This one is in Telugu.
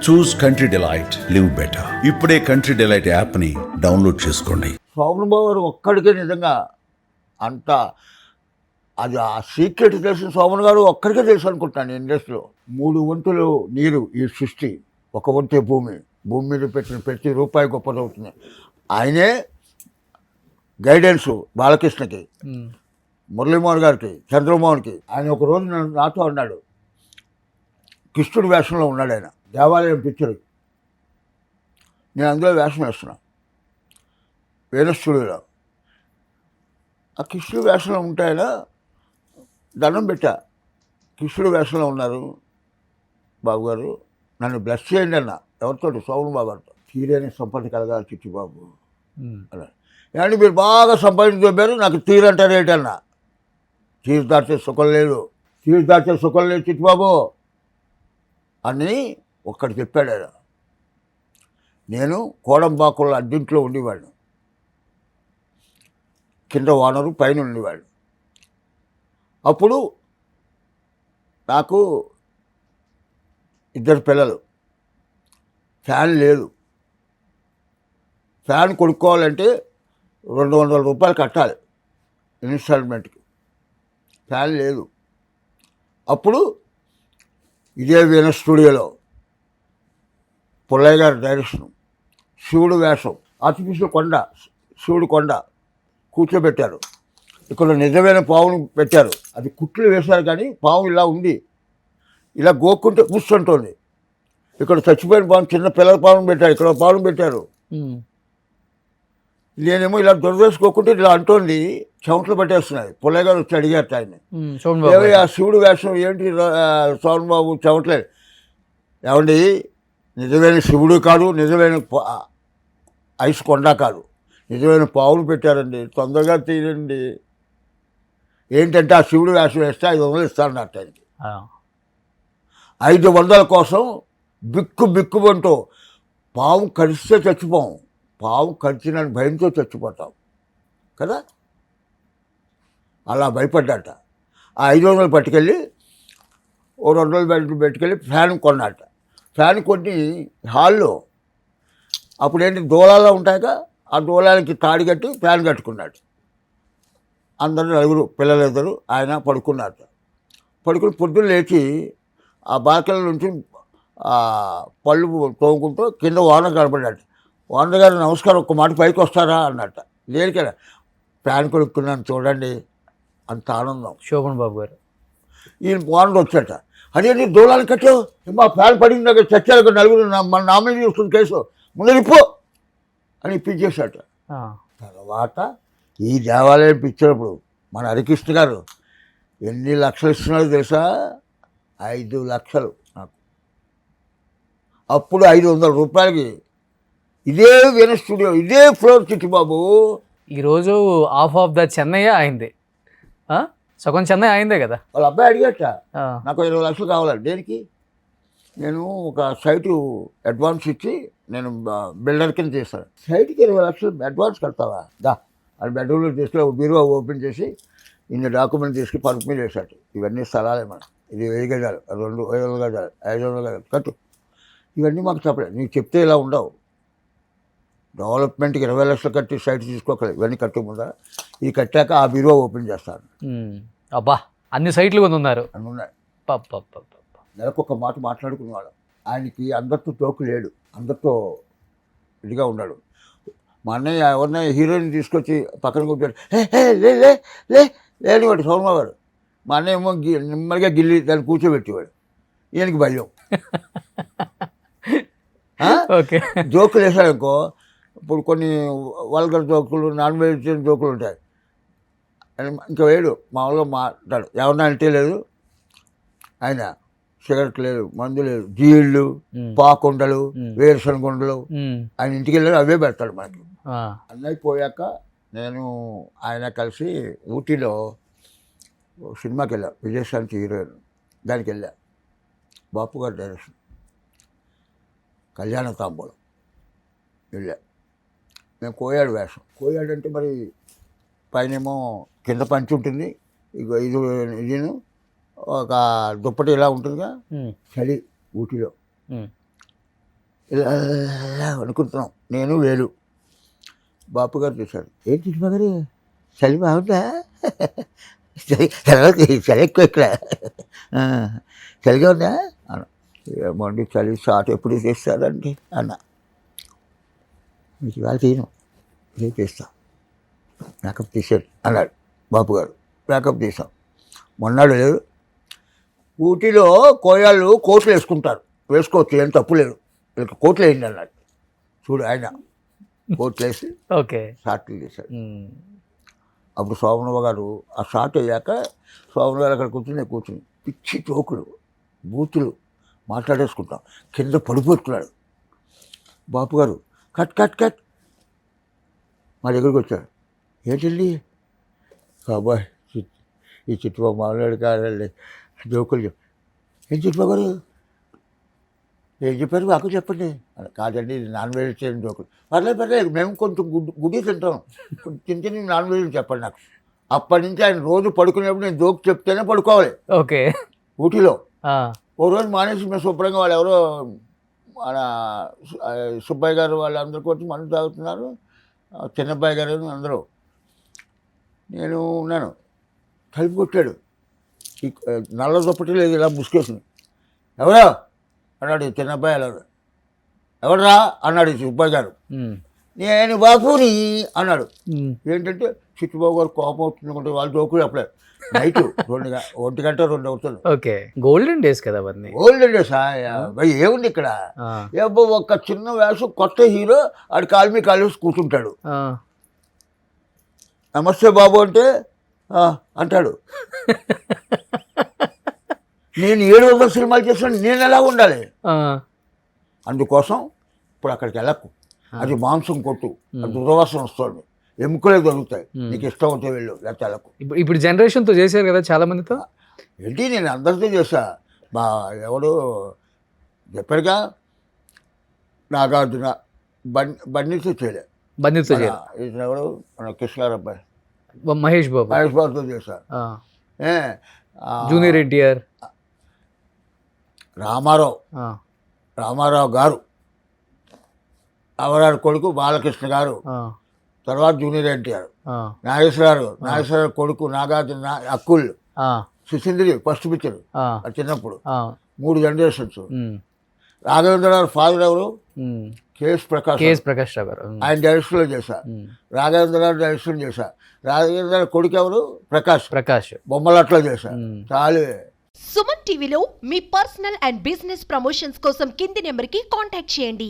చూస్ కంట్రీ డిలైట్, లివ్ బెటర్. ఇప్పుడే కంట్రీ డిలైట్ యాప్ని డౌన్లోడ్ చేసుకోండి. శోభన్ బాబు గారు ఒక్కడికే నిజంగా అంత అది ఆ సీక్రెట్ తెలిసిన శోభన్ గారు ఒక్కడికే తెలుసు అనుకుంటాను ఇండస్ట్రీలో. 3 వంతులు నీరు ఈ సృష్టి, 1 వంతే భూమి, భూమి మీద పెట్టిన ప్రతి రూపాయి గొప్పదవుతుంది. ఆయనే గైడెన్స్ బాలకృష్ణకి, మురళీమోహన్ గారికి, చంద్రమోహన్కి. ఆయన ఒక రోజు నాతో అన్నాడు, కృష్ణుడు వేషంలో ఉన్నాడు ఆయన దేవాలయం పిక్చర్, నేను అందులో వేషం వేస్తున్నా వేణు స్టూడియోలో. ఆ కృష్ణుడు వేషంలో ఉంటే ఆయన దండం పెట్టా, కృష్ణుడు వేషంలో ఉన్నారు బాబు గారు, నన్ను బ్లెస్ చేయండి అన్న. ఎవరితో? శోభన్ బాబు గారితో. తీరని సంపద కలగాలి చిట్టిబాబు అలా. ఏమంటే మీరు బాగా సంపాదించారు, నాకు తీరంటారు ఏంటన్నా? తీరు దాటే సుఖం లేదు, తీరు దాటే సుఖం లేదు చిట్టిబాబు అని ఒక్కడు చెప్పాడు ఆయన. నేను కోడంబాకుల అద్దెంట్లో ఉండేవాడు, కింద ఓనరు పైన ఉండేవాడు. అప్పుడు నాకు 2 పిల్లలు, ఫ్యాన్ లేదు. ఫ్యాన్ కొనుక్కోవాలంటే 200 రూపాయలు కట్టాలి ఇన్స్టాల్మెంట్కి, ఫ్యాన్ లేదు. అప్పుడు ఇదే వీణ స్టూడియోలో పుల్లయ్య గారి డైరెక్షన్, శివుడు వేషం, ఆర్టిఫిషియల్ కొండ, శివుడు కొండ కూర్చోబెట్టారు. ఇక్కడ నిజమైన పావును పెట్టారు, అది కుట్లు వేశారు కానీ పాము ఇలా ఉంది, ఇలా గోక్కుంటే కూర్చుంటుంది. ఇక్కడ చచ్చిపోయిన పాము, చిన్న పిల్లల పావును పెట్టారు, ఇక్కడ పావును పెట్టారు. నేనేమో ఇలా దొరవేసుకోకుంటే ఇలా అంటోంది, చెమటలు పట్టేస్తున్నాయి. పుల్లయ్య గారు వచ్చి అడిగారు ఆయన, ఆ శివుడు వేషం ఏంటి శోభన్ బాబు చెమటలే? ఏమండి, నిజమైన శివుడు కాదు, నిజమైన ఐస్ కొండ కాదు, నిజమైన పావులు పెట్టారండి, తొందరగా తీయండి. ఏంటంటే ఆ శివుడు వేషం వేస్తే 500 ఇస్తారన్నట్టు ఆయనకి. 500 కోసం బిక్కుమంటూ, పాము కరిస్తే చచ్చిపోం, పాము కరిచిన భయంతో చచ్చిపోతాం కదా, అలా భయపడ్డాట. ఆ 500 పట్టుకెళ్ళి ఓ 200 పెట్టుకెళ్ళి ఫ్యాన్ కొన్నాట. ఫ్యాన్ కొన్ని హాల్లో అప్పుడేంటి దూలాల్లో ఉంటాయిగా, ఆ దూలానికి తాడి కట్టి ఫ్యాన్ కట్టుకున్నాడు. అందరూ 4 పిల్లలు 2, ఆయన పడుకున్నారట. పడుకుని పొద్దున్న లేచి ఆ బాల్కనీ నుంచి పళ్ళు తోముకుంటూ కింద ఓనర్ కనపడ్డాడు. ఓనర్ గారు నమస్కారం, ఒక్క మాట పైకి వస్తారా అన్నట్ట. దేనికైనా ఫ్యాన్ కొనుక్కున్నాను చూడండి, అంత ఆనందం. శోభన్ బాబు గారు ఈయన ఓనర్ వచ్చాట. అదే నీ దూలాలు కట్టావు, మా ఫ్యాన్ పడింది దగ్గర చచ్చారు, 4 మన నామినీ చూస్తుంది కేసు, ముందు ఇప్పు అని ఇప్పించేశాట. తర్వాత ఈ దేవాలయం పిచ్చినప్పుడు మన హరికృష్ణ గారు ఎన్ని లక్షలు ఇస్తున్నారో తెలుసా? 5 లక్షలు నాకు. అప్పుడు 500 రూపాయలకి ఇదే వీణ స్టూడియో, ఇదే ఫ్లోర్ చిట్టిబాబు. ఈరోజు ఆఫ్ ద చెన్నై అయింది, సగం చెన్నై అయిందే కదా. వాళ్ళ అబ్బాయి అడిగట, నాకు 20 లక్షలు కావాలండి. దేనికి? నేను ఒక సైటు అడ్వాన్స్ ఇచ్చి నేను బిల్డర్ కింద చేస్తాను, సైట్కి 20 లక్షలు అడ్వాన్స్ కడతావా? దా అది బెడ్రూమ్లో తీసుకుని బీరువా ఓపెన్ చేసి ఇన్ని డాక్యుమెంట్ తీసుకుని పరుపు మీద వేసాడు. ఇవన్నీ స్థలాలే మనం, ఇది 1000 గజాలు, 200 గజాలు, 500 గజాలు కట్టు. ఇవన్నీ మాకు చెప్పలేదు, నీకు చెప్తే ఇలా ఉండవు. డెవలప్మెంట్కి 20 లక్షలు కట్టి సైట్ తీసుకోకలేదు, ఇవన్నీ కట్టుకుందా. ఇది కట్టాక ఆ బీరువా ఓపెన్ చేస్తాను. అబ్బా, అన్ని సైట్లు కొన్ని ఉన్నారు, అన్నీ ఉన్నాయి. నెలకు 1 మాట మాట్లాడుకునేవాడు. ఆయనకి అందరితో తోకు లేడు, అందరితో ఇదిగా ఉన్నాడు. మా అన్నయ్య ఎవరినైనా హీరోయిన్ తీసుకొచ్చి పక్కన కూర్చోడు, లేని వాడు శోభన్ గారు. మా అన్నయ్య ఏమో నెమ్మదిగా గిల్లి దాన్ని కూర్చోబెట్టేవాడు. ఈయనకి భయం. జోకులు వేసాడు అనుకో, ఇప్పుడు కొన్ని వల్గర్ జోకులు, నాన్ వెజిటేరియన్ జోకులు ఉంటాయి, ఇంకా వేడు మామూలుగా మాట్లాడు. ఎవరన్నా అంటే లేదు, ఆయన సిగరెట్ లేదు, మందు లేదు, జీళ్ళు, పాకుండలు, వేరుశనగుండలు, ఆయన ఇంటికి వెళ్ళాడు, అవే పెడతాడు మనకి. అన్నయ్య పోయాక నేను ఆయన కలిసి ఊటీలో సినిమాకి వెళ్ళా, విజయశాంతి హీరోయిన్, దానికి వెళ్ళా. బాపు గారి డైరెక్షన్, కళ్యాణ తాంబూలం వెళ్ళా. మేము కోయాడు వేషం. కోయాడు అంటే మరి పైనేమో కింద పంచి ఉంటుంది, ఇది ఇదిను ఒక దుప్పటి ఇలా ఉంటుందిగా, చలి ఊటీలో. ఇలా అనుకుంటున్నాం, నేను వేలు. బాపు గారు చూశారు, ఏంటి సినిమా గారు చలి బాగుందా? చలి ఎక్కువ ఇక్కడ, చలిగా ఉందా అన్న. ఏమండి చలి షార్ట్ ఎప్పుడు చేస్తారండి అన్న. మీకు ఇవాళ తీయను, రేపు చేస్తాం, మేకప్ తీసాడు అన్నాడు బాపు గారు. మేకప్ తీసాం. మొన్నాడు లేదు, ఊటీలో కోయాళ్ళు కోట్లు వేసుకుంటారు, వేసుకోవచ్చు, ఏం తప్పు లేదు, వీళ్ళకి కోట్లు వేయండి అన్నాడు. చూడు ఆయన కోట్లు వేసి ఓకే. షార్ట్లు తీశాడు. అప్పుడు శోభనవ్వ గారు ఆ షార్ట్ అయ్యాక శోభన గారు అక్కడ కూర్చుని పిచ్చి చోకులు బూతులు మాట్లాడేసుకుంటాం, కింద పడిపోతున్నాడు. బాపు గారు కట్ కట్ కట్ మా దగ్గరికి వచ్చాడు. ఏంటండి బాబాయ్, ఈ చిట్టుబాబు మామూలు కాదండి, జోకులు ఏం చిట్టుబాబు గారు ఏం చెప్పారు మాకు చెప్పండి. కాదండి ఇది నాన్ వెజిటేరియన్ జోకులు. పర్లేదు మేము కొంచెం గుడ్డి తింటాం, చిన్న చిన్న నాన్ వెజ్ చెప్పండి నాకు. అప్పటి నుంచి ఆయన రోజు పడుకునేప్పుడు నేను జోక్ చెప్తేనే పడుకోవాలి. ఓకే. ఊటీలో ఓ రోజు మానేసి మేము శుభ్రంగా వాళ్ళు ఎవరో మన సుబ్బయ్య గారు వాళ్ళందరికీ వచ్చి మందు తాగుతున్నారు, చిన్నబ్బాయి గారు అందరూ. నేను ఉన్నాను, తలుపు కొట్టాడు. ఈ నల్ల దుప్పటి లేదు, ఇలా ముసుకేసింది. ఎవరో అన్నాడు చిన్నబ్బాయి. అలా ఎవడరా అన్నాడు సుబ్బయ్య గారు. నేను బాబుని అన్నాడు. ఏంటంటే చిట్టుబాబు గారు కోపం వచ్చింది, వాళ్ళు జోకులు చెప్పలేదు. నైట్ 1 గంట 2 అవుతుంది. ఓకే. గోల్డెన్ డేస్ కదా అవన్నీ. గోల్డెన్ డేస్ ఏముంది ఇక్కడ, ఏబ్బో ఒక చిన్న వేషం, కొత్త హీరో ఆడు కాలు మీ కాలు వేసి కూర్చుంటాడు. నమస్తే బాబు అంటే అంటాడు. నేను 700 సినిమాలు చేస్తాను, నేను ఎలా ఉండాలి? అందుకోసం ఇప్పుడు అక్కడికి వెళ్ళకు, అది మాంసం కొట్టు, అది దుర్వాసన వస్తుంది, ఎముకలే దొరుకుతాయి, నీకు ఇష్టం అవుతాయి వెళ్ళు, లేకపోతే వెళ్ళకు. ఇప్పుడు జనరేషన్తో చేశారు కదా చాలా మందితో. ఏంటి నేను అందరితో చేశా. మా ఎవడు చెప్పారుగా, నాగార్జున బండితో చేయలే, బండితో చేయలే. ఇతను ఎవడు మన కృష్ణ అబ్బాయి మహేష్ బాబుతో చేశా. జూనియర్ ఎన్టీఆర్, రామారావు గారు, అవరాడు కొడుకు బాలకృష్ణ గారు, తర్వాత జూనియర్ ఎన్టీఆర్, నాగేశ్వర కొడుకు నాగార్జున, అక్కుల్, సుశీంద్రి ఫస్ట్ పిక్చర్ చిన్నప్పుడు, 3 జనరేషన్స్. రాఘవేంద్ర గారు ఫాదర్ ఎవరు? కేఎస్ ప్రకాష్ రావు గారు, ఆయన డైరెక్షన్లో చేశా. రాఘవేంద్ర గారు డైరెక్షన్ చేశా. రాఘవేంద్ర గారు కొడుకు ఎవరు? ప్రకాష్ బొమ్మలట్లో చేశా. చాలు. సుమన్ టీవీలో మీ పర్సనల్ అండ్ బిజినెస్ ప్రమోషన్స్ కోసం కింది నెంబర్కి కాంటాక్ట్ చేయండి.